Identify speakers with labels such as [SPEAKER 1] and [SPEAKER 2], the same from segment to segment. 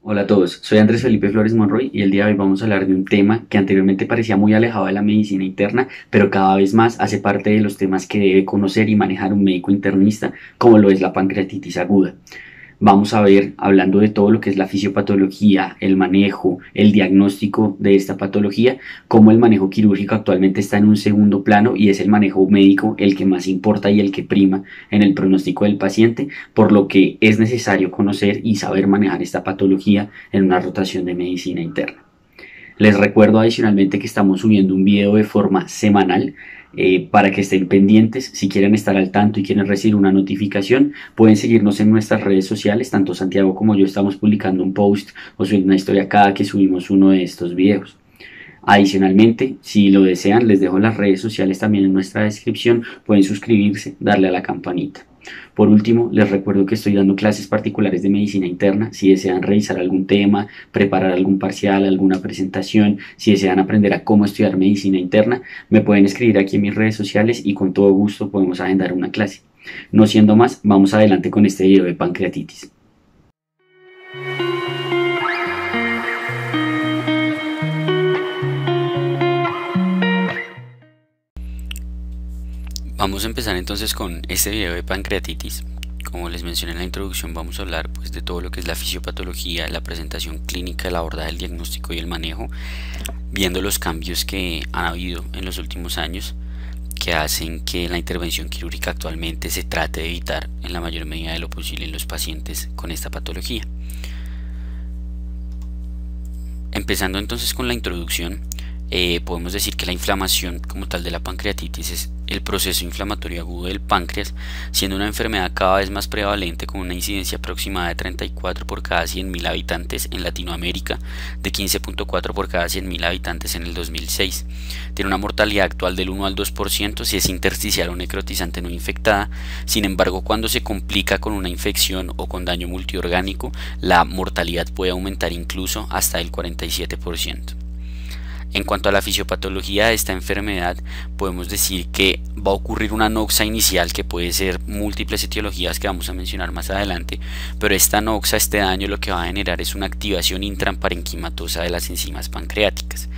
[SPEAKER 1] Hola a todos, soy Andrés Felipe Flores Monroy y el día de hoy vamos a hablar de un tema que anteriormente parecía muy alejado de la medicina interna, pero cada vez más hace parte de los temas que debe conocer y manejar un médico internista, como lo es la pancreatitis aguda. Vamos a ver, hablando de todo lo que es la fisiopatología, el manejo, el diagnóstico de esta patología, cómo el manejo quirúrgico actualmente está en un segundo plano y es el manejo médico el que más importa y el que prima en el pronóstico del paciente, por lo que es necesario conocer y saber manejar esta patología en una rotación de medicina interna. Les recuerdo adicionalmente que estamos subiendo un video de forma semanal para que estén pendientes. Si quieren estar al tanto y quieren recibir una notificación, pueden seguirnos en nuestras redes sociales. Tanto Santiago como yo estamos publicando un post o subiendo una historia cada que subimos uno de estos videos. Adicionalmente, si lo desean, les dejo las redes sociales también en nuestra descripción. Pueden suscribirse, darle a la campanita. Por último, les recuerdo que estoy dando clases particulares de medicina interna. Si desean revisar algún tema, preparar algún parcial, alguna presentación, si desean aprender a cómo estudiar medicina interna, me pueden escribir aquí en mis redes sociales y con todo gusto podemos agendar una clase. No siendo más, vamos adelante con este video de pancreatitis.
[SPEAKER 2] Vamos a empezar entonces con este video de pancreatitis. Como les mencioné en la introducción, vamos a hablar pues de todo lo que es la fisiopatología, la presentación clínica, el abordaje, el diagnóstico y el manejo, viendo los cambios que han habido en los últimos años que hacen que la intervención quirúrgica actualmente se trate de evitar en la mayor medida de lo posible en los pacientes con esta patología. Empezando entonces con la introducción, podemos decir que la inflamación como tal de la pancreatitis es el proceso inflamatorio agudo del páncreas, siendo una enfermedad cada vez más prevalente con una incidencia aproximada de 34 por cada 100.000 habitantes en Latinoamérica, de 15.4 por cada 100.000 habitantes en el 2006. Tiene una mortalidad actual del 1 al 2% si es intersticial o necrotizante no infectada. Sin embargo, cuando se complica con una infección o con daño multiorgánico, la mortalidad puede aumentar incluso hasta el 47%. En cuanto a la fisiopatología de esta enfermedad, podemos decir que va a ocurrir una anoxia inicial que puede ser múltiples etiologías que vamos a mencionar más adelante, pero esta anoxia, este daño, lo que va a generar es una activación intraparenquimatosa de las enzimas pancreáticas.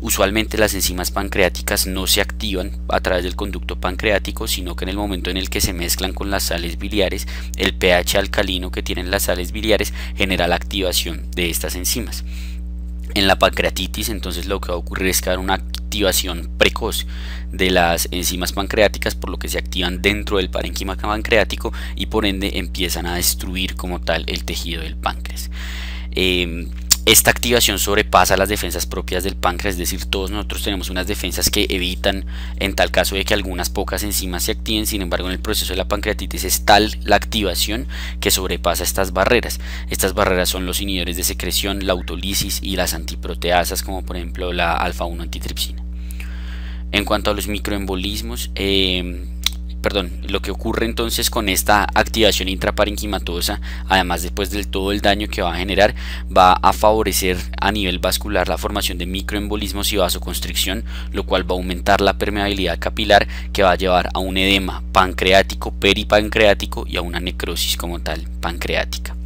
[SPEAKER 2] Usualmente las enzimas pancreáticas no se activan a través del conducto pancreático, sino que en el momento en el que se mezclan con las sales biliares, el pH alcalino que tienen las sales biliares genera la activación de estas enzimas. En la pancreatitis, entonces, lo que va a ocurrir es que va a haber una activación precoz de las enzimas pancreáticas, por lo que se activan dentro del parénquima pancreático y por ende empiezan a destruir como tal el tejido del páncreas. Esta activación sobrepasa las defensas propias del páncreas, es decir, todos nosotros tenemos unas defensas que evitan en tal caso de que algunas pocas enzimas se activen. Sin embargo, en el proceso de la pancreatitis es tal la activación que sobrepasa estas barreras. Estas barreras son los inhibidores de secreción, la autólisis y las antiproteasas, como por ejemplo la alfa-1 antitripsina. En cuanto a los microembolismos, lo que ocurre entonces con esta activación intraparenquimatosa, además después del todo el daño que va a generar, va a favorecer a nivel vascular la formación de microembolismos y vasoconstricción, lo cual va a aumentar la permeabilidad capilar, que va a llevar a un edema pancreático, peripancreático y a una necrosis como tal pancreática.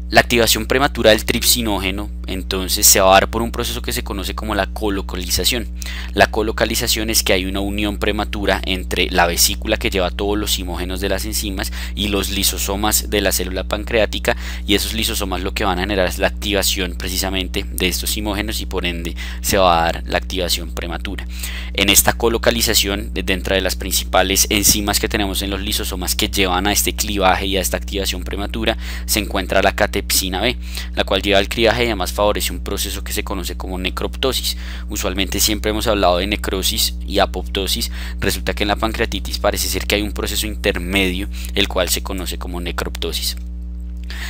[SPEAKER 2] La activación prematura del tripsinógeno entonces se va a dar por un proceso que se conoce como la colocalización. La colocalización es que hay una unión prematura entre la vesícula que lleva todos los simógenos de las enzimas y los lisosomas de la célula pancreática, y esos lisosomas lo que van a generar es la activación precisamente de estos simógenos y por ende se va a dar la activación prematura. En esta colocalización, dentro de las principales enzimas que tenemos en los lisosomas que llevan a este clivaje y a esta activación prematura, se encuentra la catepsina B, la cual lleva al clivaje y además favorece un proceso que se conoce como necroptosis. Usualmente siempre hemos hablado de necrosis y apoptosis. Resulta que en la pancreatitis parece ser que hay un proceso intermedio, el cual se conoce como necroptosis.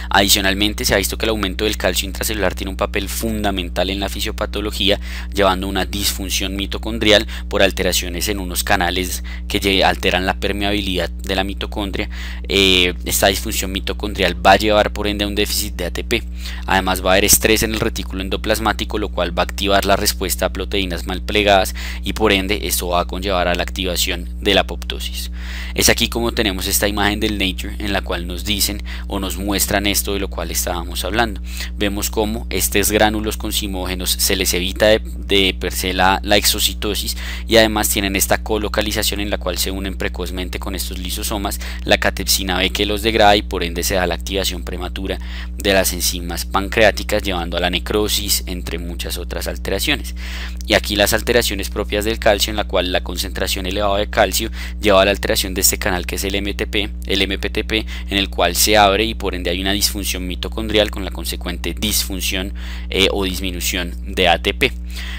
[SPEAKER 2] Adicionalmente, se ha visto que el aumento del calcio intracelular tiene un papel fundamental en la fisiopatología, llevando a una disfunción mitocondrial por alteraciones en unos canales que alteran la permeabilidad de la mitocondria. Esta disfunción mitocondrial va a llevar por ende a un déficit de ATP. Además, va a haber estrés en el retículo endoplasmático, lo cual va a activar la respuesta a proteínas mal plegadas y por ende esto va a conllevar a la activación de la apoptosis. Es aquí como tenemos esta imagen del Nature, en la cual nos dicen o nos muestran muestran esto de lo cual estábamos hablando. Vemos cómo estos gránulos concimógenos se les evita de per se la exocitosis, y además tienen esta colocalización en la cual se unen precozmente con estos lisosomas. La catepsina B que los degrada y por ende se da la activación prematura de las enzimas pancreáticas, llevando a la necrosis, entre muchas otras alteraciones. Y aquí las alteraciones propias del calcio, en la cual la concentración elevada de calcio lleva a la alteración de este canal que es el MPTP, en el cual se abre y por ende hay una disfunción mitocondrial con la consecuente disfunción o disminución de ATP.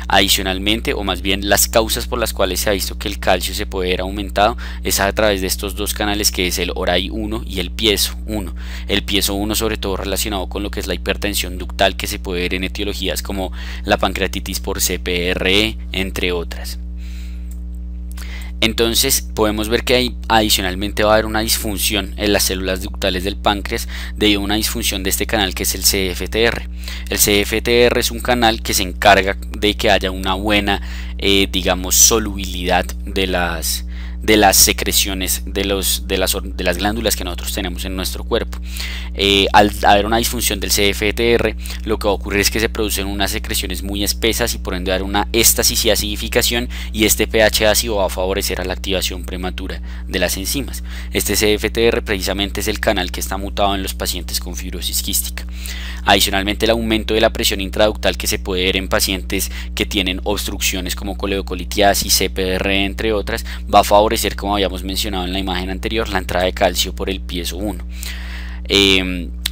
[SPEAKER 2] Adicionalmente, o más bien las causas por las cuales se ha visto que el calcio se puede ver aumentado es a través de estos dos canales, que es el ORAI1 y el piezo1. El piezo1 sobre todo relacionado con lo que es la hipertensión ductal, que se puede ver en etiologías como la pancreatitis por CPRE, entre otras. Entonces podemos ver que adicionalmente va a haber una disfunción en las células ductales del páncreas debido a una disfunción de este canal que es el CFTR. El CFTR es un canal que se encarga de que haya una buena digamos solubilidad de las secreciones de las glándulas que nosotros tenemos en nuestro cuerpo. Al haber una disfunción del CFTR, lo que va a ocurrir es que se producen unas secreciones muy espesas y por ende dar una éstasis y acidificación, y este pH ácido va a favorecer a la activación prematura de las enzimas. Este CFTR precisamente es el canal que está mutado en los pacientes con fibrosis quística. Adicionalmente, el aumento de la presión intraductal que se puede ver en pacientes que tienen obstrucciones como coledocolitiasis, CPR, entre otras, va a favorecer, como habíamos mencionado en la imagen anterior, la entrada de calcio por el piezo1.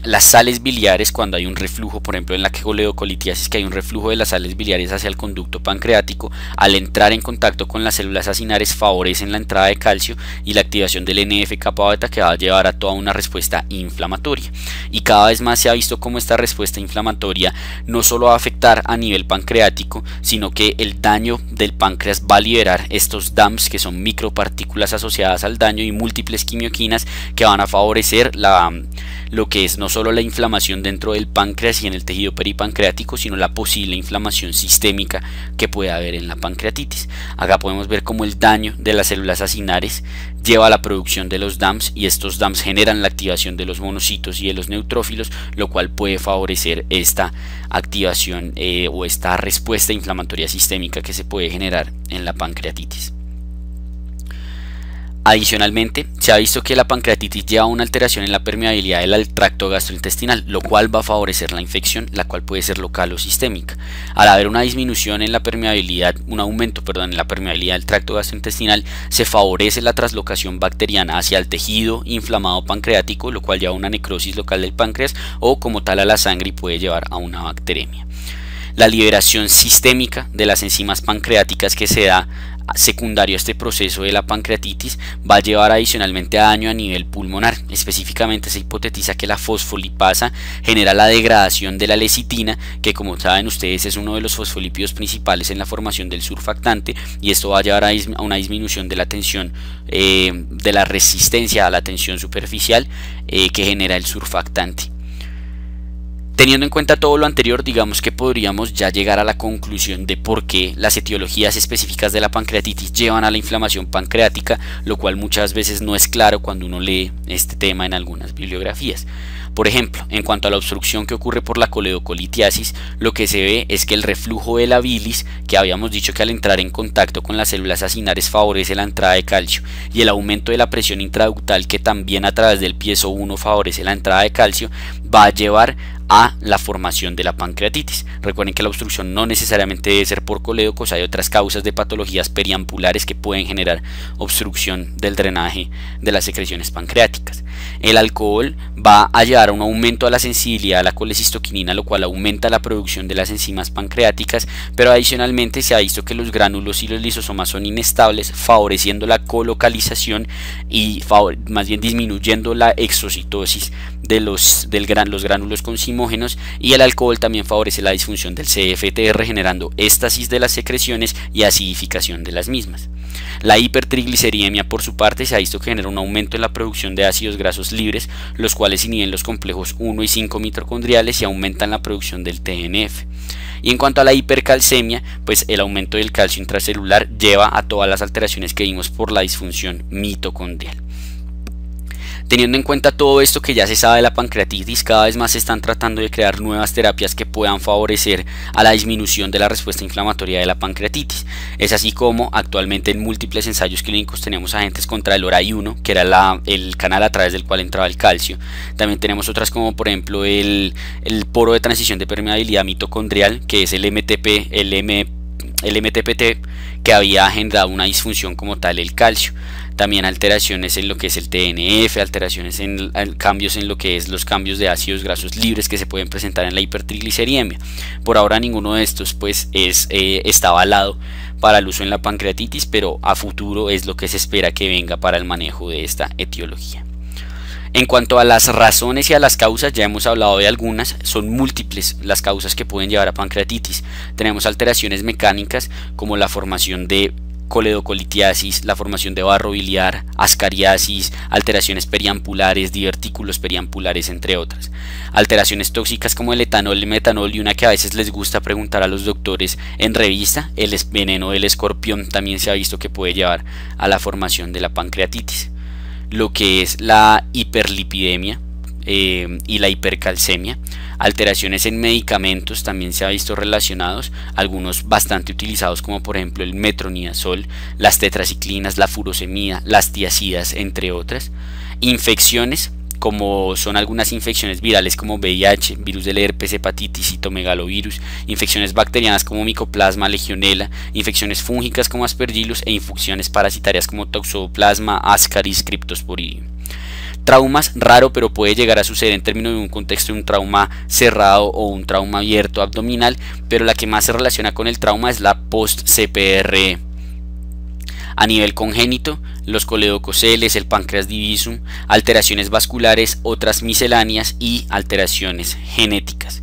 [SPEAKER 2] Las sales biliares, cuando hay un reflujo, por ejemplo en la coledocolitiasis, que hay un reflujo de las sales biliares hacia el conducto pancreático, al entrar en contacto con las células acinares favorecen la entrada de calcio y la activación del NF-kappa beta, que va a llevar a toda una respuesta inflamatoria. Y cada vez más se ha visto cómo esta respuesta inflamatoria no solo va a afectar a nivel pancreático, sino que el daño del páncreas va a liberar estos DAMPs, que son micropartículas asociadas al daño, y múltiples quimioquinas que van a favorecer lo que es no solo la inflamación dentro del páncreas y en el tejido peripancreático, sino la posible inflamación sistémica que puede haber en la pancreatitis. Acá podemos ver cómo el daño de las células acinares lleva a la producción de los DAMPs, y estos DAMPs generan la activación de los monocitos y de los neutrófilos, lo cual puede favorecer esta activación o esta respuesta inflamatoria sistémica que se puede generar en la pancreatitis. Adicionalmente, se ha visto que la pancreatitis lleva a una alteración en la permeabilidad del tracto gastrointestinal, lo cual va a favorecer la infección, la cual puede ser local o sistémica. Al haber una disminución en la permeabilidad, un aumento, en la permeabilidad del tracto gastrointestinal, se favorece la traslocación bacteriana hacia el tejido inflamado pancreático, lo cual lleva a una necrosis local del páncreas o como tal a la sangre, y puede llevar a una bacteremia. La liberación sistémica de las enzimas pancreáticas que se da secundario a este proceso de la pancreatitis va a llevar adicionalmente a daño a nivel pulmonar. Específicamente se hipotetiza que la fosfolipasa genera la degradación de la lecitina, que como saben ustedes es uno de los fosfolípidos principales en la formación del surfactante, y esto va a llevar a una disminución de la tensión, de la resistencia a la tensión superficial que genera el surfactante. Teniendo en cuenta todo lo anterior, digamos que podríamos ya llegar a la conclusión de por qué las etiologías específicas de la pancreatitis llevan a la inflamación pancreática, lo cual muchas veces no es claro cuando uno lee este tema en algunas bibliografías. Por ejemplo, en cuanto a la obstrucción que ocurre por la coledocolitiasis, lo que se ve es que el reflujo de la bilis, que habíamos dicho que al entrar en contacto con las células acinares favorece la entrada de calcio, y el aumento de la presión intraductal, que también a través del piezo1 favorece la entrada de calcio, va a llevar a la formación de la pancreatitis. Recuerden que la obstrucción no necesariamente debe ser por colédocos, hay otras causas de patologías periampulares que pueden generar obstrucción del drenaje de las secreciones pancreáticas. El alcohol va a llevar a un aumento a la sensibilidad a la colecistoquinina, lo cual aumenta la producción de las enzimas pancreáticas, pero adicionalmente se ha visto que los gránulos y los lisosomas son inestables, favoreciendo la colocalización y más bien disminuyendo la exocitosis de los gránulos concimógenos, y el alcohol también favorece la disfunción del CFTR, generando éstasis de las secreciones y acidificación de las mismas. La hipertrigliceridemia, por su parte, se ha visto que genera un aumento en la producción de ácidos grasos libres, los cuales inhiben los complejos 1 y 5 mitocondriales y aumentan la producción del TNF. Y en cuanto a la hipercalcemia, pues el aumento del calcio intracelular lleva a todas las alteraciones que vimos por la disfunción mitocondrial. Teniendo en cuenta todo esto que ya se sabe de la pancreatitis, cada vez más se están tratando de crear nuevas terapias que puedan favorecer a la disminución de la respuesta inflamatoria de la pancreatitis. Es así como actualmente en múltiples ensayos clínicos tenemos agentes contra el ORAI1, que era el canal a través del cual entraba el calcio. También tenemos otras como por ejemplo el poro de transición de permeabilidad mitocondrial, que es el MTPT, que había generado una disfunción como tal el calcio. También alteraciones en lo que es el TNF, alteraciones en cambios en lo que es los cambios de ácidos grasos libres que se pueden presentar en la hipertrigliceridemia. Por ahora ninguno de estos pues está avalado para el uso en la pancreatitis, pero a futuro es lo que se espera que venga para el manejo de esta etiología. En cuanto a las razones y a las causas, ya hemos hablado de algunas, son múltiples las causas que pueden llevar a pancreatitis. Tenemos alteraciones mecánicas como la formación de coledocolitiasis, la formación de barro biliar, ascariasis, alteraciones periampulares, divertículos periampulares, entre otras. Alteraciones tóxicas como el etanol, el metanol y una que a veces les gusta preguntar a los doctores en revista, el veneno del escorpión, también se ha visto que puede llevar a la formación de la pancreatitis. Lo que es la hiperlipidemia y la hipercalcemia, alteraciones en medicamentos también se ha visto relacionados, algunos bastante utilizados como por ejemplo el metronidazol, las tetraciclinas, la furosemida, las tiazidas, entre otras. Infecciones como son algunas infecciones virales como VIH, virus del herpes, hepatitis, citomegalovirus, infecciones bacterianas como Mycoplasma, Legionella, infecciones fúngicas como Aspergillus e infecciones parasitarias como Toxoplasma, Ascaris, Cryptosporidium. Traumas, raro, pero puede llegar a suceder en términos de un contexto de un trauma cerrado o un trauma abierto abdominal, pero la que más se relaciona con el trauma es la post-CPRE. A nivel congénito, los coledococeles, el páncreas divisum, alteraciones vasculares, otras misceláneas y alteraciones genéticas.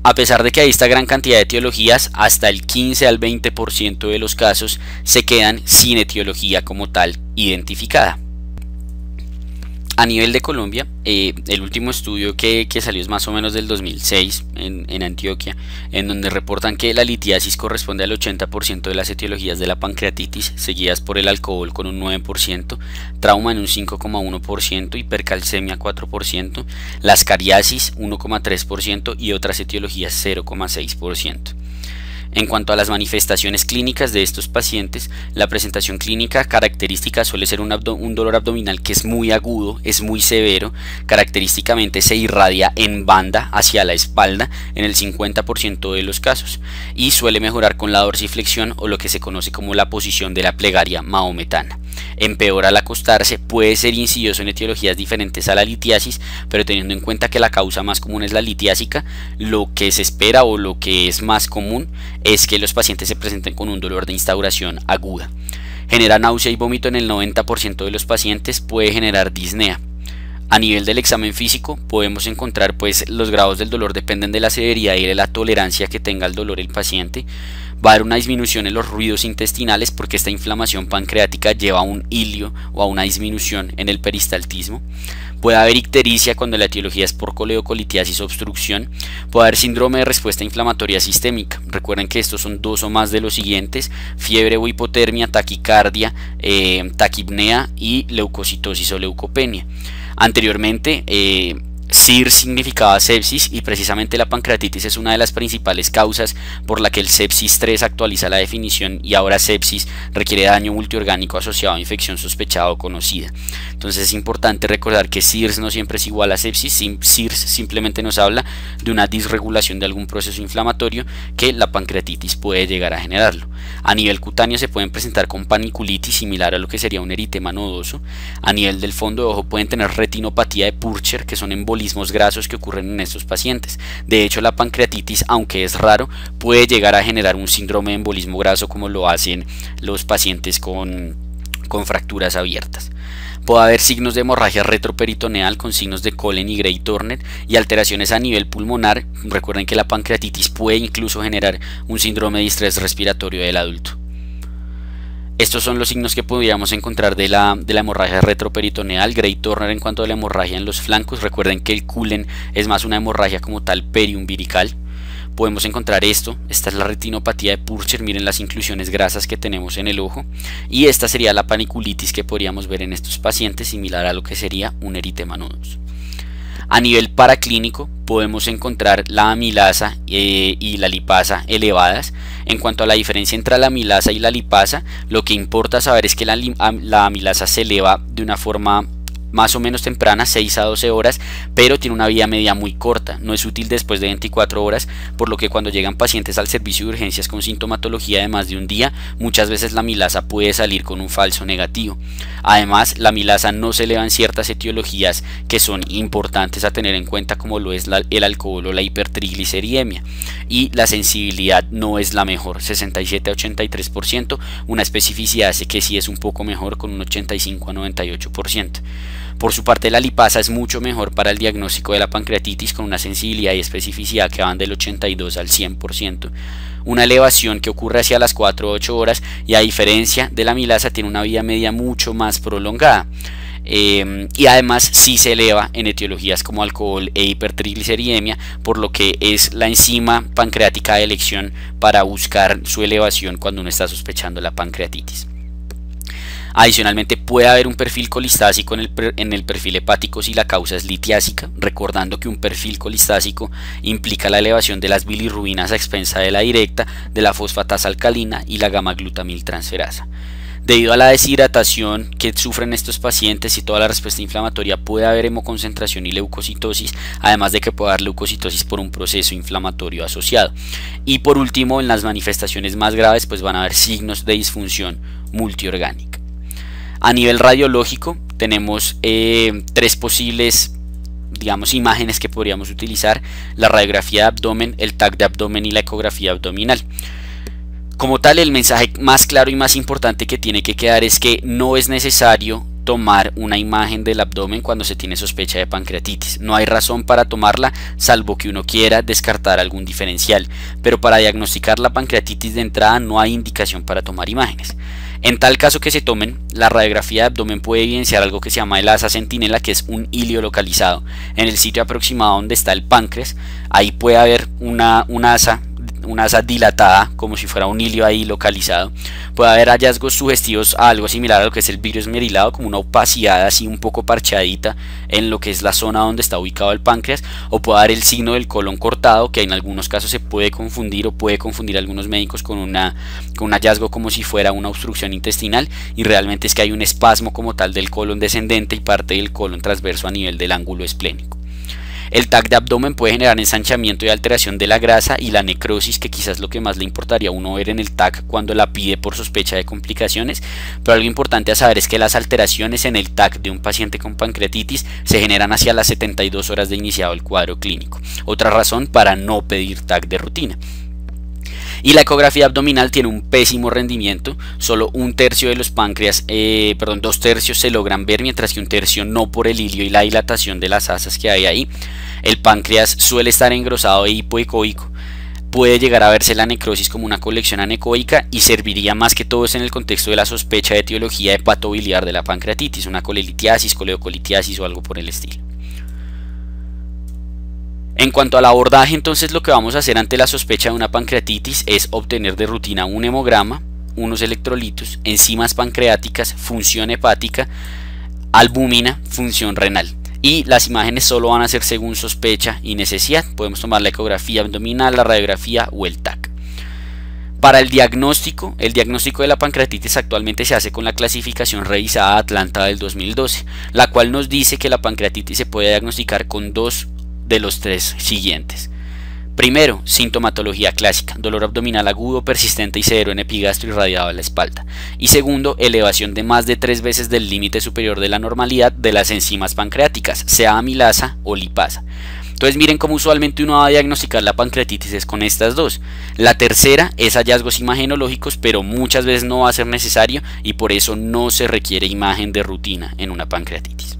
[SPEAKER 2] A pesar de que hay esta gran cantidad de etiologías, hasta el 15 al 20% de los casos se quedan sin etiología como tal identificada. A nivel de Colombia, el último estudio que salió es más o menos del 2006 en Antioquia, en donde reportan que la litiasis corresponde al 80% de las etiologías de la pancreatitis, seguidas por el alcohol con un 9%, trauma en un 5,1%, hipercalcemia 4%, la ascariasis 1,3% y otras etiologías 0,6%. En cuanto a las manifestaciones clínicas de estos pacientes, la presentación clínica característica suele ser un dolor abdominal que es muy agudo, es muy severo, característicamente se irradia en banda hacia la espalda en el 50% de los casos y suele mejorar con la dorsiflexión o lo que se conoce como la posición de la plegaria mahometana. Empeora al acostarse, puede ser insidioso en etiologías diferentes a la litiasis, pero teniendo en cuenta que la causa más común es la litiásica, lo que se espera o lo que es más común es que los pacientes se presenten con un dolor de instauración aguda. Genera náusea y vómito en el 90% de los pacientes, puede generar disnea. A nivel del examen físico podemos encontrar pues los grados del dolor dependen de la severidad y de la tolerancia que tenga el dolor el paciente. Va a haber una disminución en los ruidos intestinales porque esta inflamación pancreática lleva a un hilio o a una disminución en el peristaltismo. Puede haber ictericia cuando la etiología es por coledocolitiasis o obstrucción. Puede haber síndrome de respuesta inflamatoria sistémica. Recuerden que estos son dos o más de los siguientes: fiebre o hipotermia, taquicardia, taquipnea y leucocitosis o leucopenia. Anteriormente, SIRS significaba sepsis y precisamente la pancreatitis es una de las principales causas por la que el sepsis 3 actualiza la definición y ahora sepsis requiere daño multiorgánico asociado a infección sospechada o conocida. Entonces es importante recordar que SIRS no siempre es igual a sepsis. SIRS simplemente nos habla de una disregulación de algún proceso inflamatorio que la pancreatitis puede llegar a generarlo. A nivel cutáneo se pueden presentar con paniculitis similar a lo que sería un eritema nodoso. A nivel del fondo de ojo pueden tener retinopatía de Purcher, que son embolismos grasos que ocurren en estos pacientes. De hecho, la pancreatitis, aunque es raro, puede llegar a generar un síndrome de embolismo graso como lo hacen los pacientes con fracturas abiertas. Puede haber signos de hemorragia retroperitoneal con signos de Colen y Gray Turner y alteraciones a nivel pulmonar. Recuerden que la pancreatitis puede incluso generar un síndrome de estrés respiratorio del adulto. Estos son los signos que podríamos encontrar de la hemorragia retroperitoneal. Gray Turner en cuanto a la hemorragia en los flancos. Recuerden que el Cullen es más una hemorragia como tal periumbilical. podemos encontrar esta es la retinopatía de Purcher, miren las inclusiones grasas que tenemos en el ojo, y esta sería la paniculitis que podríamos ver en estos pacientes, similar a lo que sería un eritema nodoso. A nivel paraclínico podemos encontrar la amilasa y la lipasa elevadas. En cuanto a la diferencia entre la amilasa y la lipasa, lo que importa saber es que la amilasa se eleva de una forma más o menos temprana, 6 a 12 horas, pero tiene una vida media muy corta, no es útil después de 24 horas, por lo que cuando llegan pacientes al servicio de urgencias con sintomatología de más de un día, muchas veces la amilasa puede salir con un falso negativo. Además, la amilasa no se eleva en ciertas etiologías que son importantes a tener en cuenta, como lo es el alcohol o la hipertrigliceridemia, y la sensibilidad no es la mejor, 67 a 83%, una especificidad hace que sí es un poco mejor con un 85 a 98%. Por su parte, la lipasa es mucho mejor para el diagnóstico de la pancreatitis, con una sensibilidad y especificidad que van del 82 al 100%. Una elevación que ocurre hacia las 4 o 8 horas, y a diferencia de la amilasa tiene una vida media mucho más prolongada. Y además sí se eleva en etiologías como alcohol e hipertrigliceridemia, por lo que es la enzima pancreática de elección para buscar su elevación cuando uno está sospechando la pancreatitis. Adicionalmente, puede haber un perfil colistásico en el perfil hepático si la causa es litiásica, recordando que un perfil colistásico implica la elevación de las bilirrubinas a expensa de la directa, de la fosfatasa alcalina y la gamma-glutamiltransferasa. Debido a la deshidratación que sufren estos pacientes y toda la respuesta inflamatoria, puede haber hemoconcentración y leucocitosis, además de que puede haber leucocitosis por un proceso inflamatorio asociado. Y por último, en las manifestaciones más graves, pues van a haber signos de disfunción multiorgánica. A nivel radiológico tenemos 3 posibles, digamos, imágenes que podríamos utilizar: la radiografía de abdomen, el TAC de abdomen y la ecografía abdominal. Como tal, el mensaje más claro y más importante que tiene que quedar es que no es necesario tomar una imagen del abdomen cuando se tiene sospecha de pancreatitis. No hay razón para tomarla, salvo que uno quiera descartar algún diferencial, pero para diagnosticar la pancreatitis de entrada no hay indicación para tomar imágenes. En tal caso que se tomen, la radiografía de abdomen puede evidenciar algo que se llama el asa centinela, que es un hilio localizado en el sitio aproximado donde está el páncreas. Ahí puede haber una asa dilatada, como si fuera un hilio ahí localizado. Puede haber hallazgos sugestivos a algo similar a lo que es el virus esmerilado, como una opacidad así un poco parchadita en lo que es la zona donde está ubicado el páncreas, o puede haber el signo del colon cortado, que en algunos casos se puede confundir o puede confundir a algunos médicos con un hallazgo como si fuera una obstrucción intestinal, y realmente es que hay un espasmo como tal del colon descendente y parte del colon transverso a nivel del ángulo esplénico. El TAC de abdomen puede generar ensanchamiento y alteración de la grasa y la necrosis, que quizás es lo que más le importaría a uno ver en el TAC cuando la pide por sospecha de complicaciones, pero algo importante a saber es que las alteraciones en el TAC de un paciente con pancreatitis se generan hacia las 72 horas de iniciado el cuadro clínico, otra razón para no pedir TAC de rutina. Y la ecografía abdominal tiene un pésimo rendimiento, solo 1/3 de los páncreas, 2/3 se logran ver, mientras que 1/3 no, por el hilio y la dilatación de las asas que hay ahí. El páncreas suele estar engrosado e hipoecoico. Puede llegar a verse la necrosis como una colección anecoica, y serviría más que todo en el contexto de la sospecha de etiología hepatobiliar de la pancreatitis, una colelitiasis, coleocolitiasis o algo por el estilo. En cuanto al abordaje, entonces lo que vamos a hacer ante la sospecha de una pancreatitis es obtener de rutina un hemograma, unos electrolitos, enzimas pancreáticas, función hepática, albúmina, función renal. Y las imágenes solo van a ser según sospecha y necesidad. Podemos tomar la ecografía abdominal, la radiografía o el TAC. Para el diagnóstico de la pancreatitis actualmente se hace con la clasificación revisada Atlanta del 2012, la cual nos dice que la pancreatitis se puede diagnosticar con 2 de los 3 siguientes. Primero, sintomatología clásica: dolor abdominal agudo, persistente y severo en epigastro irradiado a la espalda. Y segundo, elevación de más de 3 veces del límite superior de la normalidad de las enzimas pancreáticas, sea amilasa o lipasa. Entonces miren cómo usualmente uno va a diagnosticar la pancreatitis es con estas 2. La tercera es hallazgos imagenológicos, pero muchas veces no va a ser necesario y por eso no se requiere imagen de rutina en una pancreatitis.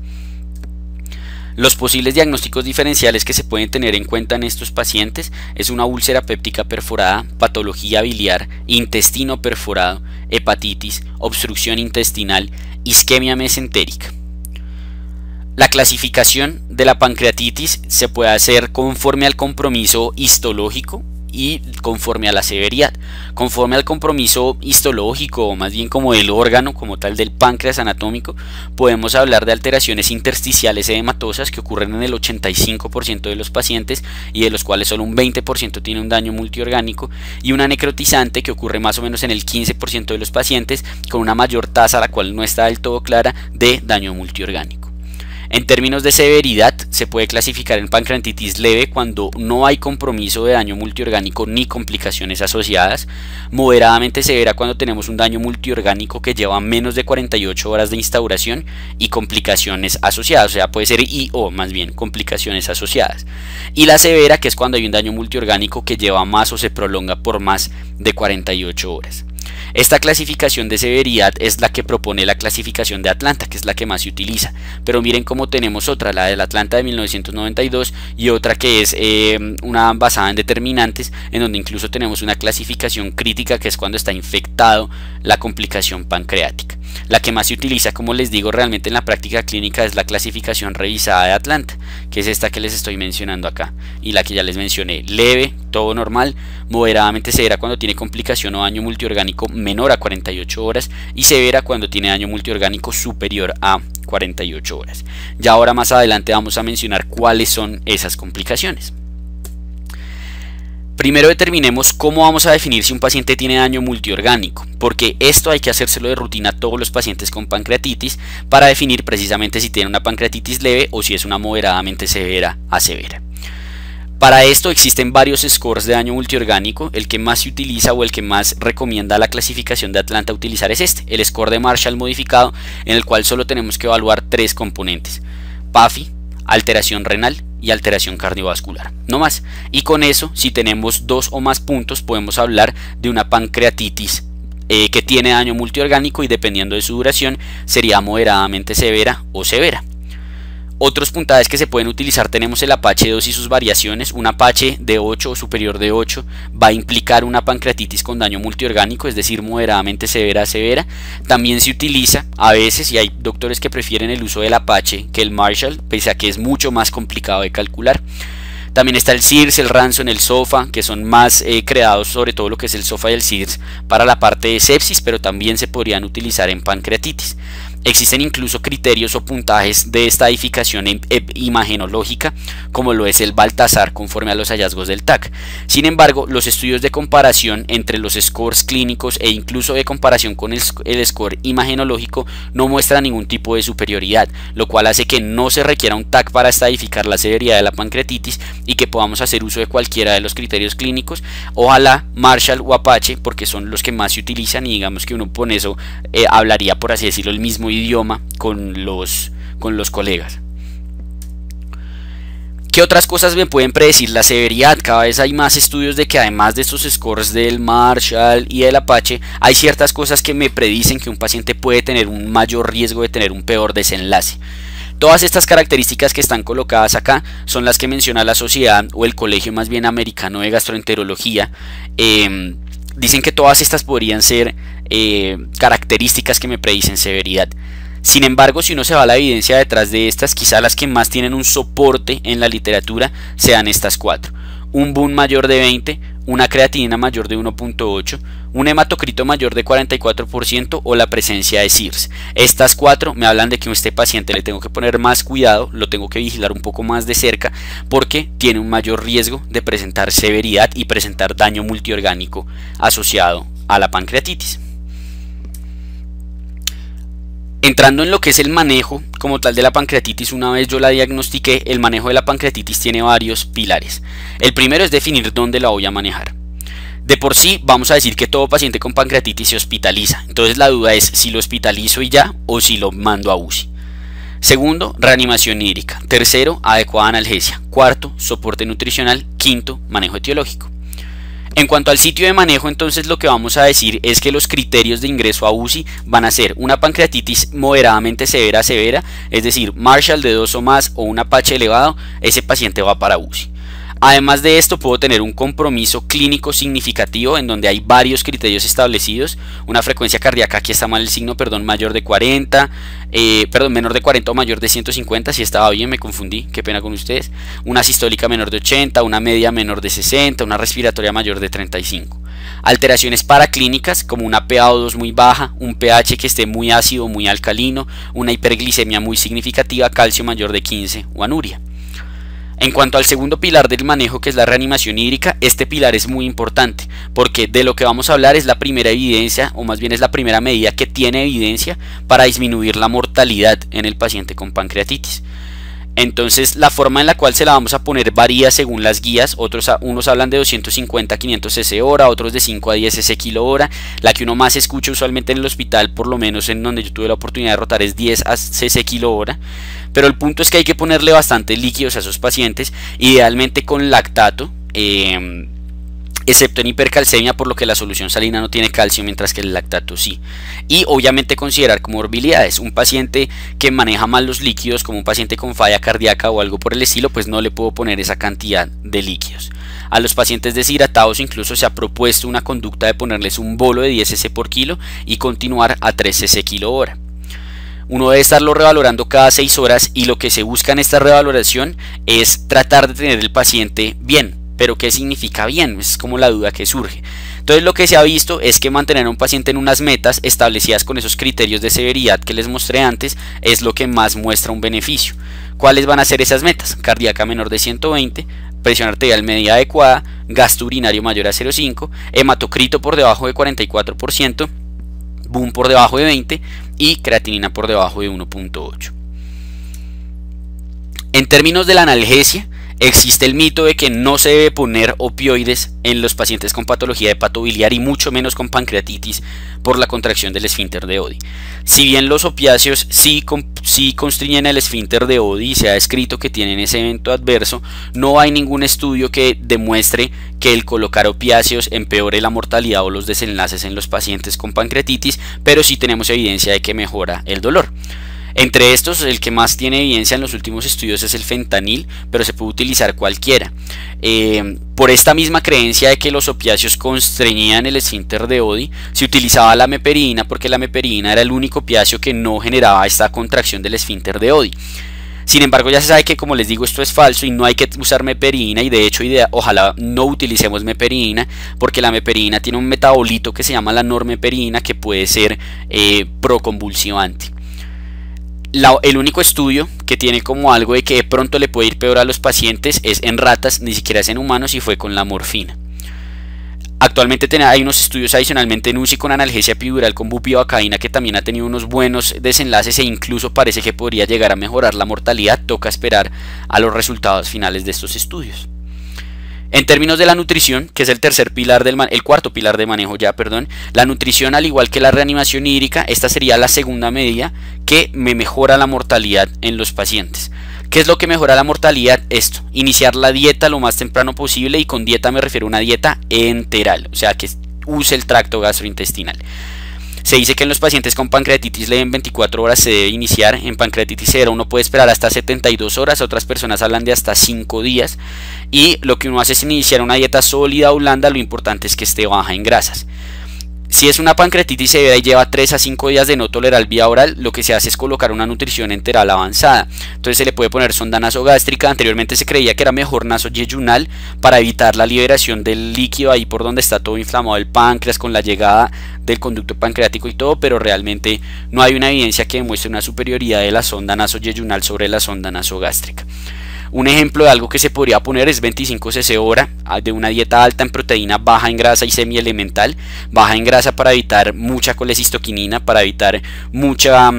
[SPEAKER 2] Los posibles diagnósticos diferenciales que se pueden tener en cuenta en estos pacientes es una úlcera péptica perforada, patología biliar, intestino perforado, hepatitis, obstrucción intestinal, isquemia mesentérica. La clasificación de la pancreatitis se puede hacer conforme al compromiso histológico y conforme a la severidad. Conforme al compromiso histológico, o más bien como del órgano como tal del páncreas anatómico, podemos hablar de alteraciones intersticiales edematosas que ocurren en el 85% de los pacientes y de los cuales solo un 20% tiene un daño multiorgánico, y una necrotizante que ocurre más o menos en el 15% de los pacientes, con una mayor tasa, la cual no está del todo clara, de daño multiorgánico. En términos de severidad, se puede clasificar en pancreatitis leve cuando no hay compromiso de daño multiorgánico ni complicaciones asociadas, moderadamente severa cuando tenemos un daño multiorgánico que lleva menos de 48 horas de instauración y complicaciones asociadas, o sea, puede ser o más bien complicaciones asociadas, y la severa, que es cuando hay un daño multiorgánico que lleva más o se prolonga por más de 48 horas. Esta clasificación de severidad es la que propone la clasificación de Atlanta, que es la que más se utiliza, pero miren cómo tenemos otra, la del Atlanta de 1992, y otra que es una basada en determinantes, en donde incluso tenemos una clasificación crítica, que es cuando está infectado la complicación pancreática. La que más se utiliza, como les digo, realmente en la práctica clínica es la clasificación revisada de Atlanta, que es esta que les estoy mencionando acá, y la que ya les mencioné: leve, todo normal; moderadamente severa cuando tiene complicación o daño multiorgánico menor a 48 horas, y severa cuando tiene daño multiorgánico superior a 48 horas. Ya ahora más adelante vamos a mencionar cuáles son esas complicaciones. Primero determinemos cómo vamos a definir si un paciente tiene daño multiorgánico, porque esto hay que hacérselo de rutina a todos los pacientes con pancreatitis para definir precisamente si tiene una pancreatitis leve o si es una moderadamente severa a severa. Para esto existen varios scores de daño multiorgánico. El que más se utiliza o el que más recomienda la clasificación de Atlanta utilizar es este, el score de Marshall modificado, en el cual solo tenemos que evaluar tres componentes: PAFI, alteración renal y alteración cardiovascular, no más. Y con eso, si tenemos 2 o más puntos, podemos hablar de una pancreatitis que tiene daño multiorgánico, y dependiendo de su duración sería moderadamente severa o severa. Otros puntajes que se pueden utilizar tenemos el Apache 2 y sus variaciones. Un Apache de 8 o superior de 8 va a implicar una pancreatitis con daño multiorgánico, es decir, moderadamente severa a severa. También se utiliza a veces, y hay doctores que prefieren el uso del Apache que el Marshall, pese a que es mucho más complicado de calcular. También está el CIRS, el Ranson, el SOFA, que son más creados, sobre todo lo que es el SOFA y el CIRS, para la parte de sepsis, pero también se podrían utilizar en pancreatitis. Existen incluso criterios o puntajes de estadificación imagenológica, como lo es el Baltasar, conforme a los hallazgos del TAC. Sin embargo, los estudios de comparación entre los scores clínicos e incluso de comparación con el score imagenológico no muestran ningún tipo de superioridad, lo cual hace que no se requiera un TAC para estadificar la severidad de la pancreatitis y que podamos hacer uso de cualquiera de los criterios clínicos. Ojalá Marshall o Apache, porque son los que más se utilizan, y digamos que uno con eso hablaría, por así decirlo, el mismo idioma con los colegas. ¿Qué otras cosas me pueden predecir la severidad? Cada vez hay más estudios de que además de estos scores del Marshall y del Apache, hay ciertas cosas que me predicen que un paciente puede tener un mayor riesgo de tener un peor desenlace. Todas estas características que están colocadas acá son las que menciona la sociedad, o el colegio más bien americano de gastroenterología. Dicen que todas estas podrían ser características que me predicen severidad. Sin embargo, si uno se va a la evidencia detrás de estas, quizá las que más tienen un soporte en la literatura sean estas 4: un BUN mayor de 20, una creatinina mayor de 1.8, un hematocrito mayor de 44% o la presencia de CIRS. Estas 4 me hablan de que a este paciente le tengo que poner más cuidado, lo tengo que vigilar un poco más de cerca, porque tiene un mayor riesgo de presentar severidad y presentar daño multiorgánico asociado a la pancreatitis. Entrando en lo que es el manejo como tal de la pancreatitis, una vez yo la diagnostiqué, el manejo de la pancreatitis tiene varios pilares. El primero es definir dónde la voy a manejar. De por sí vamos a decir que todo paciente con pancreatitis se hospitaliza, entonces la duda es si lo hospitalizo y ya, o si lo mando a UCI. Segundo, reanimación hídrica. Tercero, adecuada analgesia. Cuarto, soporte nutricional. Quinto, manejo etiológico. En cuanto al sitio de manejo, entonces lo que vamos a decir es que los criterios de ingreso a UCI van a ser una pancreatitis moderadamente severa a severa, es decir, Marshall de 2 o más o un Apache elevado, ese paciente va para UCI. Además de esto, puedo tener un compromiso clínico significativo en donde hay varios criterios establecidos. Una frecuencia cardíaca, aquí está mal el signo, perdón, mayor de 40, menor de 40 o mayor de 150, si estaba bien, me confundí, qué pena con ustedes. Una sistólica menor de 80, una media menor de 60, una respiratoria mayor de 35. Alteraciones paraclínicas como una PaO2 muy baja, un pH que esté muy ácido o muy alcalino, una hiperglicemia muy significativa, calcio mayor de 15 o anuria. En cuanto al segundo pilar del manejo, que es la reanimación hídrica, este pilar es muy importante porque de lo que vamos a hablar es la primera evidencia, o más bien es la primera medida que tiene evidencia para disminuir la mortalidad en el paciente con pancreatitis. Entonces la forma en la cual se la vamos a poner varía según las guías. Unos hablan de 250 a 500 cc hora, otros de 5 a 10 cc kilo hora. La que uno más escucha usualmente en el hospital, por lo menos en donde yo tuve la oportunidad de rotar, es 10 a cc kilo hora. Pero el punto es que hay que ponerle bastante líquidos a esos pacientes, idealmente con lactato, excepto en hipercalcemia, por lo que la solución salina no tiene calcio, mientras que el lactato sí. Y obviamente considerar comorbilidades. Un paciente que maneja mal los líquidos, como un paciente con falla cardíaca o algo por el estilo, pues no le puedo poner esa cantidad de líquidos. A los pacientes deshidratados incluso se ha propuesto una conducta de ponerles un bolo de 10 cc por kilo y continuar a 3 cc kilo hora. Uno debe estarlo revalorando cada 6 horas, y lo que se busca en esta revaloración es tratar de tener el paciente bien. Pero ¿qué significa bien? Es como la duda que surge. Entonces lo que se ha visto es que mantener a un paciente en unas metas establecidas con esos criterios de severidad que les mostré antes es lo que más muestra un beneficio. ¿Cuáles van a ser esas metas? Cardíaca menor de 120, presión arterial media adecuada, gasto urinario mayor a 0,5, hematocrito por debajo de 44%, BUN por debajo de 20 y creatinina por debajo de 1.8. En términos de la analgesia, existe el mito de que no se debe poner opioides en los pacientes con patología hepatobiliar y mucho menos con pancreatitis por la contracción del esfínter de Oddi. Si bien los opiáceos sí constriñen el esfínter de Oddi y se ha descrito que tienen ese evento adverso, no hay ningún estudio que demuestre que el colocar opiáceos empeore la mortalidad o los desenlaces en los pacientes con pancreatitis, pero sí tenemos evidencia de que mejora el dolor. Entre estos, el que más tiene evidencia en los últimos estudios es el fentanil, pero se puede utilizar cualquiera. Por esta misma creencia de que los opiáceos constreñían el esfínter de Oddi, se utilizaba la meperina, porque la meperina era el único opiáceo que no generaba esta contracción del esfínter de Oddi. Sin embargo, ya se sabe que, como les digo, esto es falso y no hay que usar meperina, y de hecho ojalá no utilicemos meperina, porque la meperina tiene un metabolito que se llama la normeperina, que puede ser proconvulsivante. El único estudio que tiene como algo de que de pronto le puede ir peor a los pacientes es en ratas, ni siquiera es en humanos, y fue con la morfina. Actualmente hay unos estudios adicionalmente en UCI con analgesia epidural con bupivacaína, que también ha tenido unos buenos desenlaces e incluso parece que podría llegar a mejorar la mortalidad. Toca esperar a los resultados finales de estos estudios. En términos de la nutrición, que es el cuarto pilar de manejo la nutrición, al igual que la reanimación hídrica, esta sería la segunda medida que me mejora la mortalidad en los pacientes. ¿Qué es lo que mejora la mortalidad? Esto, iniciar la dieta lo más temprano posible, y con dieta me refiero a una dieta enteral, o sea que use el tracto gastrointestinal. Se dice que en los pacientes con pancreatitis leve en 24 horas se debe iniciar. En pancreatitis severa uno puede esperar hasta 72 horas, otras personas hablan de hasta 5 días. Y lo que uno hace es iniciar una dieta sólida o blanda, lo importante es que esté baja en grasas. Si es una pancreatitis severa y lleva 3 a 5 días de no tolerar vía oral, lo que se hace es colocar una nutrición enteral avanzada. Entonces se le puede poner sonda nasogástrica. Anteriormente se creía que era mejor nasoyeyunal para evitar la liberación del líquido ahí por donde está todo inflamado el páncreas con la llegada del conducto pancreático y todo, pero realmente no hay una evidencia que demuestre una superioridad de la sonda nasoyeyunal sobre la sonda nasogástrica. Un ejemplo de algo que se podría poner es 25 cc hora de una dieta alta en proteína, baja en grasa y semielemental. Baja en grasa para evitar mucha colecistoquinina, para evitar mucha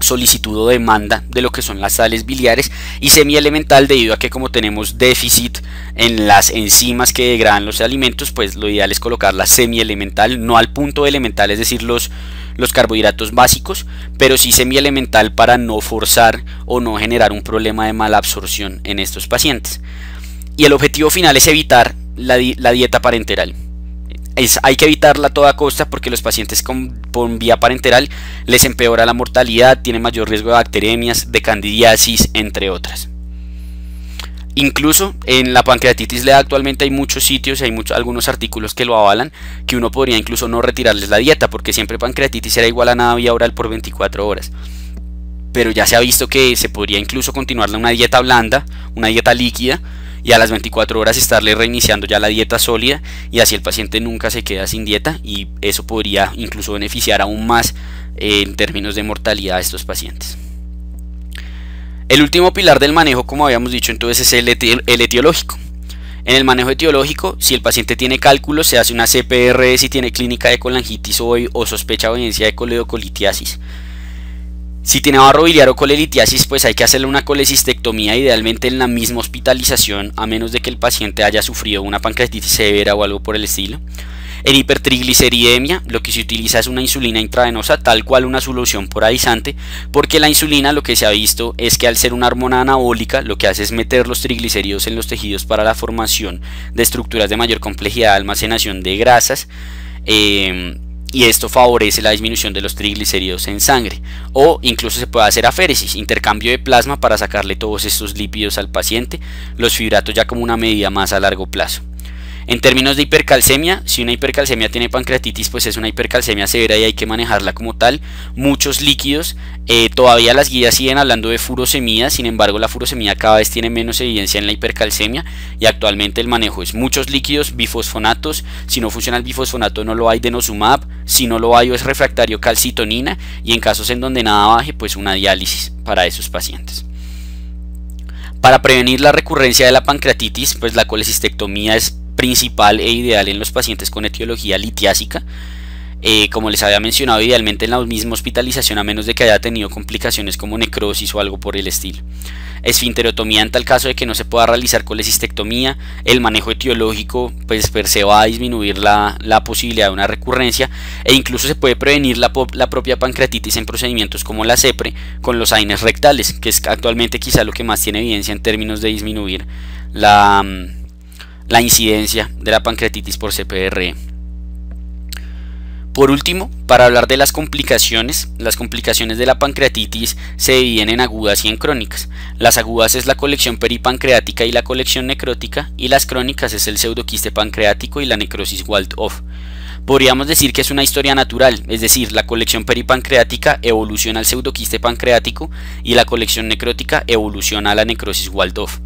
[SPEAKER 2] solicitud o demanda de lo que son las sales biliares, y semielemental debido a que, como tenemos déficit en las enzimas que degradan los alimentos, pues lo ideal es colocarla semielemental, no al punto elemental, es decir, los carbohidratos básicos, pero sí semielemental para no forzar o no generar un problema de mala absorción en estos pacientes. Y el objetivo final es evitar la dieta parenteral. Hay que evitarla a toda costa porque los pacientes con vía parenteral les empeora la mortalidad, tienen mayor riesgo de bacteremias, de candidiasis, entre otras. Incluso en la pancreatitis lea actualmente hay muchos sitios, hay algunos artículos que lo avalan, que uno podría incluso no retirarles la dieta, porque siempre pancreatitis era igual a nada vía oral por 24 horas. Pero ya se ha visto que se podría incluso continuarle una dieta blanda, una dieta líquida, y a las 24 horas estarle reiniciando ya la dieta sólida, y así el paciente nunca se queda sin dieta, y eso podría incluso beneficiar aún más en términos de mortalidad a estos pacientes. El último pilar del manejo, como habíamos dicho entonces, es el etiológico. En el manejo etiológico, si el paciente tiene cálculos, se hace una CPR si tiene clínica de colangitis o sospecha o evidencia de coledocolitiasis. Si tiene barro biliar o colelitiasis, pues hay que hacerle una colecistectomía, idealmente en la misma hospitalización, a menos de que el paciente haya sufrido una pancreatitis severa o algo por el estilo. En hipertrigliceridemia, lo que se utiliza es una insulina intravenosa, tal cual una solución polarizante, porque la insulina, lo que se ha visto es que al ser una hormona anabólica, lo que hace es meter los triglicéridos en los tejidos para la formación de estructuras de mayor complejidad de almacenación de grasas, y esto favorece la disminución de los triglicéridos en sangre. O incluso se puede hacer aféresis, intercambio de plasma para sacarle todos estos lípidos al paciente, los fibratos ya como una medida más a largo plazo. En términos de hipercalcemia, si una hipercalcemia tiene pancreatitis, pues es una hipercalcemia severa y hay que manejarla como tal. Muchos líquidos, todavía las guías siguen hablando de furosemida, sin embargo la furosemida cada vez tiene menos evidencia en la hipercalcemia y actualmente el manejo es muchos líquidos, bifosfonatos. Si no funciona el bifosfonato no lo hay denosumab, si no lo hay o es refractario calcitonina, y en casos en donde nada baje, pues una diálisis para esos pacientes. Para prevenir la recurrencia de la pancreatitis, pues la colecistectomía es principal e ideal en los pacientes con etiología litiásica. Como les había mencionado, idealmente en la misma hospitalización, a menos de que haya tenido complicaciones como necrosis o algo por el estilo. Esfinterotomía en tal caso de que no se pueda realizar colecistectomía. El manejo etiológico pues per se va a disminuir la posibilidad de una recurrencia, e incluso se puede prevenir la propia pancreatitis en procedimientos como la CEPRE con los AINES rectales, que es actualmente quizá lo que más tiene evidencia en términos de disminuir la incidencia de la pancreatitis por CPRE. Por último, para hablar de las complicaciones de la pancreatitis se dividen en agudas y en crónicas. Las agudas es la colección peripancreática y la colección necrótica, y las crónicas es el pseudoquiste pancreático y la necrosis Wald-Off. Podríamos decir que es una historia natural, es decir, la colección peripancreática evoluciona al pseudoquiste pancreático y la colección necrótica evoluciona a la necrosis Wald-Off.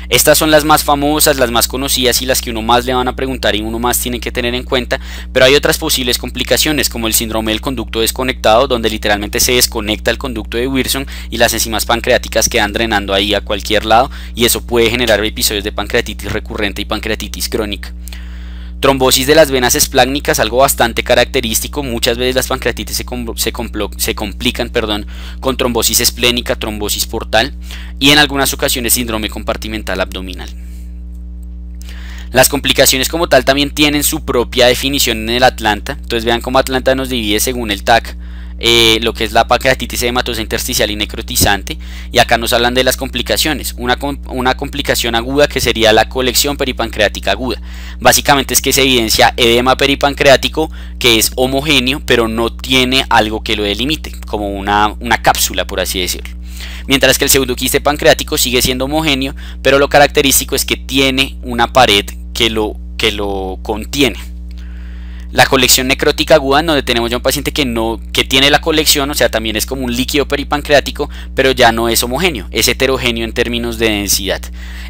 [SPEAKER 2] Estas son las más famosas, las más conocidas y las que uno más le van a preguntar y uno más tiene que tener en cuenta, pero hay otras posibles complicaciones como el síndrome del conducto desconectado, donde literalmente se desconecta el conducto de Wilson y las enzimas pancreáticas quedan drenando ahí a cualquier lado, y eso puede generar episodios de pancreatitis recurrente y pancreatitis crónica. Trombosis de las venas espláncnicas, algo bastante característico. Muchas veces las pancreatitis se complican con trombosis esplénica, trombosis portal y en algunas ocasiones síndrome compartimental abdominal. Las complicaciones como tal también tienen su propia definición en el Atlanta. Entonces vean cómo Atlanta nos divide según el TAC lo que es la pancreatitis edematosa intersticial y necrotizante, y acá nos hablan de las complicaciones. Una complicación aguda, que sería la colección peripancreática aguda, básicamente es que se evidencia edema peripancreático que es homogéneo pero no tiene algo que lo delimite, como una cápsula, por así decirlo, mientras que el pseudoquiste pancreático sigue siendo homogéneo, pero lo característico es que tiene una pared que lo contiene. La colección necrótica aguda, donde tenemos ya un paciente que tiene la colección, o sea, también es como un líquido peripancreático, pero ya no es homogéneo, es heterogéneo en términos de densidad.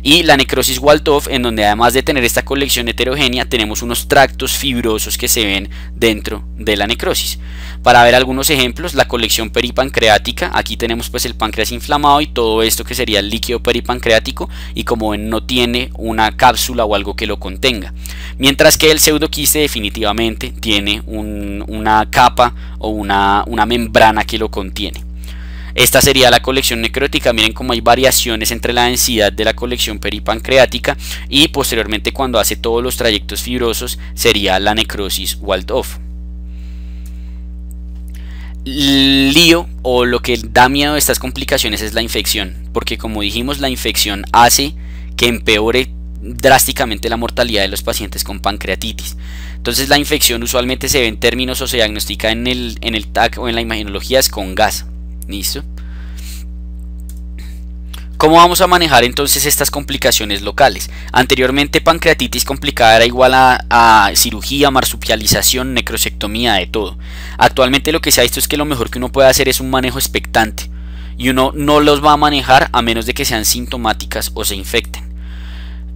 [SPEAKER 2] Y la necrosis Wald-Off, en donde además de tener esta colección heterogénea, tenemos unos tractos fibrosos que se ven dentro de la necrosis. Para ver algunos ejemplos, la colección peripancreática, aquí tenemos pues el páncreas inflamado y todo esto que sería el líquido peripancreático, y como ven no tiene una cápsula o algo que lo contenga, mientras que el pseudoquiste definitivamente tiene una capa o una membrana que lo contiene. Esta sería la colección necrótica. Miren cómo hay variaciones entre la densidad de la colección peripancreática, y posteriormente, cuando hace todos los trayectos fibrosos, sería la necrosis Wald-Off. El lío o lo que da miedo de estas complicaciones es la infección, porque como dijimos, la infección hace que empeore drásticamente la mortalidad de los pacientes con pancreatitis. Entonces la infección usualmente se ve en términos o se diagnostica en el TAC o en la imagenología es con gas. ¿Listo? ¿Cómo vamos a manejar entonces estas complicaciones locales? Anteriormente pancreatitis complicada era igual a cirugía, marsupialización, necrosectomía, de todo. Actualmente lo que se ha visto es que lo mejor que uno puede hacer es un manejo expectante y uno no los va a manejar a menos de que sean sintomáticas o se infecten.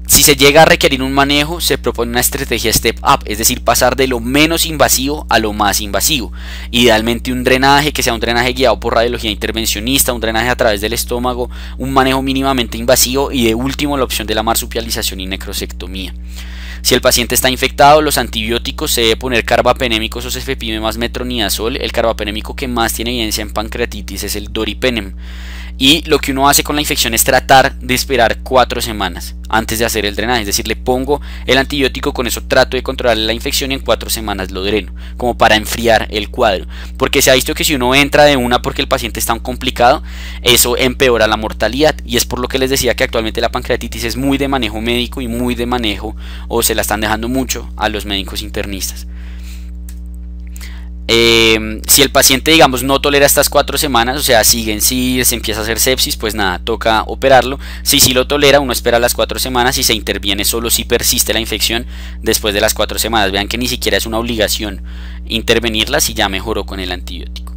[SPEAKER 2] Si se llega a requerir un manejo, se propone una estrategia step up, es decir, pasar de lo menos invasivo a lo más invasivo. Idealmente un drenaje que sea un drenaje guiado por radiología intervencionista, un drenaje a través del estómago, un manejo mínimamente invasivo y de último la opción de la marsupialización y necrosectomía. Si el paciente está infectado, los antibióticos se debe poner carbapenémicos o cefepime más metronidazol. El carbapenémico que más tiene evidencia en pancreatitis es el doripenem. Y lo que uno hace con la infección es tratar de esperar 4 semanas antes de hacer el drenaje. Es decir, le pongo el antibiótico, con eso trato de controlar la infección y en 4 semanas lo dreno, como para enfriar el cuadro. Porque se ha visto que si uno entra de una porque el paciente está complicado, eso empeora la mortalidad. Y es por lo que les decía que actualmente la pancreatitis es muy de manejo médico y muy de manejo, o se la están dejando mucho a los médicos internistas. Si el paciente, digamos, no tolera estas 4 semanas, o sea, sigue en sí, se empieza a hacer sepsis, pues nada, toca operarlo. Si sí lo tolera, uno espera las 4 semanas y se interviene solo si persiste la infección después de las 4 semanas. Vean que ni siquiera es una obligación intervenirla si ya mejoró con el antibiótico.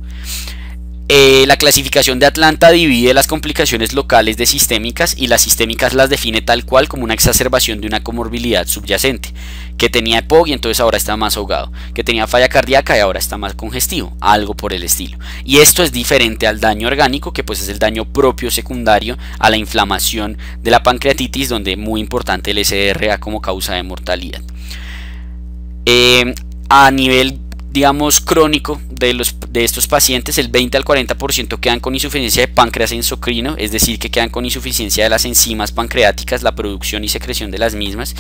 [SPEAKER 2] La clasificación de Atlanta divide las complicaciones locales de sistémicas, y las sistémicas las define tal cual como una exacerbación de una comorbilidad subyacente, que tenía EPOC y entonces ahora está más ahogado, que tenía falla cardíaca y ahora está más congestivo, algo por el estilo. Y esto es diferente al daño orgánico, que pues es el daño propio secundario a la inflamación de la pancreatitis, donde muy importante el SDRA como causa de mortalidad. A nivel, digamos, crónico de estos pacientes, el 20 al 40% quedan con insuficiencia de páncreas endocrino, es decir, que quedan con insuficiencia de las enzimas pancreáticas, la producción y secreción de las mismas,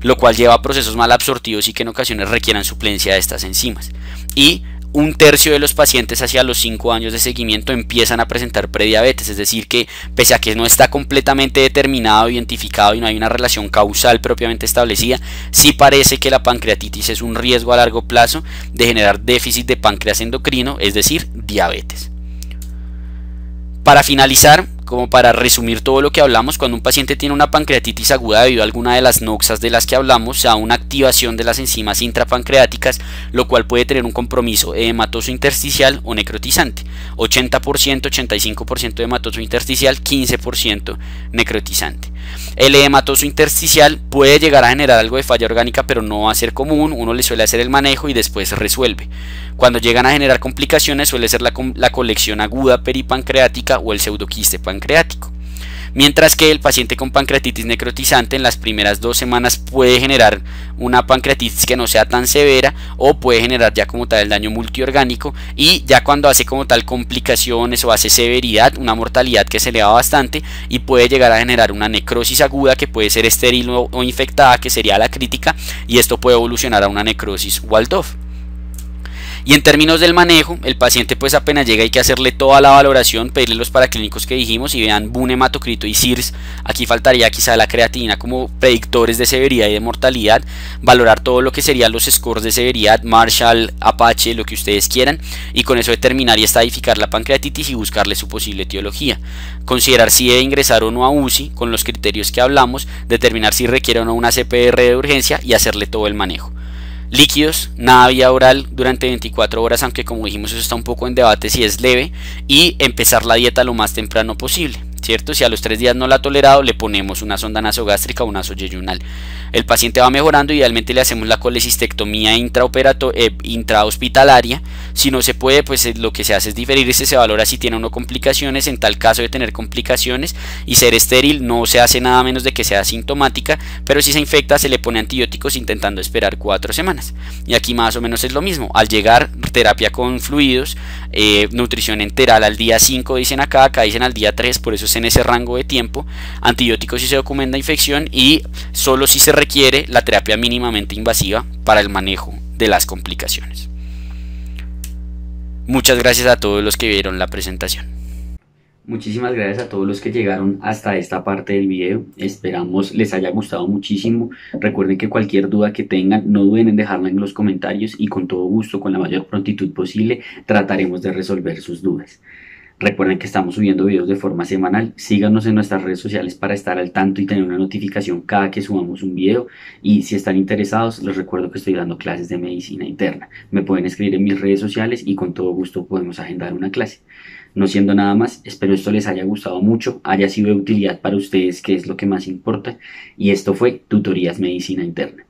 [SPEAKER 2] lo cual lleva a procesos mal absortivos y que en ocasiones requieran suplencia de estas enzimas. Y un tercio de los pacientes hacia los 5 años de seguimiento empiezan a presentar prediabetes, es decir que pese a que no está completamente determinado, identificado y no hay una relación causal propiamente establecida, sí parece que la pancreatitis es un riesgo a largo plazo de generar déficit de páncreas endocrino, es decir, diabetes. Para finalizar, como para resumir todo lo que hablamos, cuando un paciente tiene una pancreatitis aguda debido a alguna de las noxas de las que hablamos, se da una activación de las enzimas intrapancreáticas, lo cual puede tener un compromiso edematoso intersticial o necrotizante. 80%, 85% edematoso intersticial, 15% necrotizante. El edematoso intersticial puede llegar a generar algo de falla orgánica, pero no va a ser común. Uno le suele hacer el manejo y después resuelve. Cuando llegan a generar complicaciones suele ser la colección aguda peripancreática o el pseudoquiste pancreático. Mientras que el paciente con pancreatitis necrotizante en las primeras 2 semanas puede generar una pancreatitis que no sea tan severa, o puede generar ya como tal el daño multiorgánico, y ya cuando hace como tal complicaciones o hace severidad, una mortalidad que se eleva bastante y puede llegar a generar una necrosis aguda que puede ser estéril o infectada, que sería la crítica, y esto puede evolucionar a una necrosis Waldorf. Y en términos del manejo, el paciente pues apenas llega hay que hacerle toda la valoración, pedirle los paraclínicos que dijimos y vean BUN, hematocrito y CIRS. Aquí faltaría quizá la creatinina como predictores de severidad y de mortalidad, valorar todo lo que serían los scores de severidad, Marshall, Apache, lo que ustedes quieran, y con eso determinar y estadificar la pancreatitis y buscarle su posible etiología. Considerar si debe ingresar o no a UCI con los criterios que hablamos, determinar si requiere o no una CPR de urgencia y hacerle todo el manejo. Líquidos, nada vía oral durante 24 horas, aunque como dijimos eso está un poco en debate si es leve, y empezar la dieta lo más temprano posible, ¿cierto? Si a los 3 días no la ha tolerado, le ponemos una sonda nasogástrica o un nasoyeyunal. El paciente va mejorando, idealmente le hacemos la colecistectomía intrahospitalaria. Si no se puede, pues lo que se hace es diferirse, se valora si tiene o no complicaciones. En tal caso de tener complicaciones y ser estéril, no se hace nada menos de que sea asintomática, pero si se infecta se le pone antibióticos intentando esperar 4 semanas. Y aquí más o menos es lo mismo, al llegar terapia con fluidos, nutrición enteral al día 5 dicen acá dicen al día 3, por eso es en ese rango de tiempo, antibióticos si se documenta infección, y solo si se requiere la terapia mínimamente invasiva para el manejo de las complicaciones. Muchas gracias a todos los que vieron la presentación.
[SPEAKER 1] Muchísimas gracias a todos los que llegaron hasta esta parte del video. Esperamos les haya gustado muchísimo. Recuerden que cualquier duda que tengan, no duden en dejarla en los comentarios y con todo gusto, con la mayor prontitud posible, trataremos de resolver sus dudas. Recuerden que estamos subiendo videos de forma semanal. Síganos en nuestras redes sociales para estar al tanto y tener una notificación cada que subamos un video. Y si están interesados, les recuerdo que estoy dando clases de medicina interna. Me pueden escribir en mis redes sociales y con todo gusto podemos agendar una clase. No siendo nada más, espero esto les haya gustado mucho, haya sido de utilidad para ustedes, que es lo que más importa. Y esto fue Tutorías Medicina Interna.